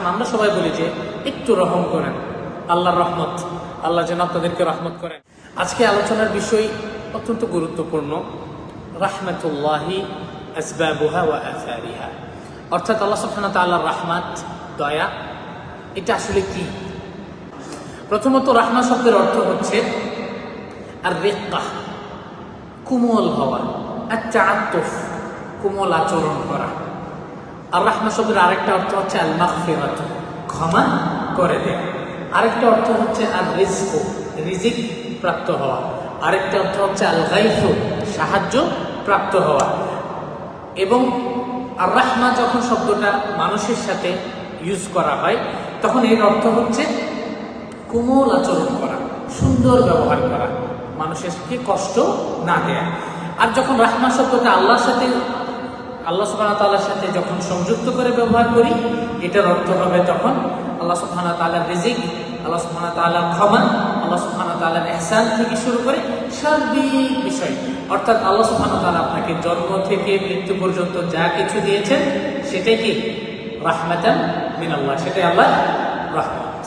রাহমা, আমরা সবাই বলি যে একটু রহম করেন, আল্লাহর রহমত, আল্লাহ যেন আপনাদেরকে রহমত করেন। আজকে আলোচনার বিষয় অত্যন্ত গুরুত্বপূর্ণ, রাহমাতুল্লাহি আসবাবুহা ওয়া আসারিহা, অর্থাৎ আল্লাহ সুবহানাহু ওয়া তাআলার রহমত, দয়া, এটা আসলে কি? প্রথমত রাহমা শব্দের অর্থ হচ্ছে আর রিক্কাহ, কোমল হওয়া, আর তাআত্তুফ, কোমল আচরণ করা। আর রাহমা শব্দের আরেকটা অর্থ হচ্ছে আল মাগফিরাত, ক্ষমা করে দেয়া। আরেকটা অর্থ হচ্ছে আর রিজক, রিজিক প্রাপ্ত হওয়া। আরেকটা অর্থ হচ্ছে আল গাইফ, সাহায্য প্রাপ্ত হওয়া। এবং আর রাহমা যখন শব্দটা মানুষের সাথে ইউজ করা হয় তখন এর অর্থ হচ্ছে কোমল আচরণ করা, সুন্দর ব্যবহার করা, মানুষকে কষ্ট না দেয়া। আর যখন রাহমা শব্দটা আল্লাহর সাথে, আল্লাহ সুবহানাহু ওয়া তাআলার সাথে যখন সংযুক্ত করে ব্যবহার করি, এটার অর্থ হবে তখন আল্লাহ সুবহানাহু ওয়া তাআলার রিজিক, আল্লাহ সুবহানাহু ওয়া তাআলার ক্ষমা, আল্লাহ সুবহানাহু ওয়া তাআলার ইহসান থেকে শুরু করে সার্বিক বিষয়। অর্থাৎ আল্লাহ সুবহানাহু ওয়া তাআলা আপনাকে জন্ম থেকে মৃত্যু পর্যন্ত যা কিছু দিয়েছেন সেটাই কি রাহমাতান মিনাল্লাহ, সেটাই আল্লাহর রহমত।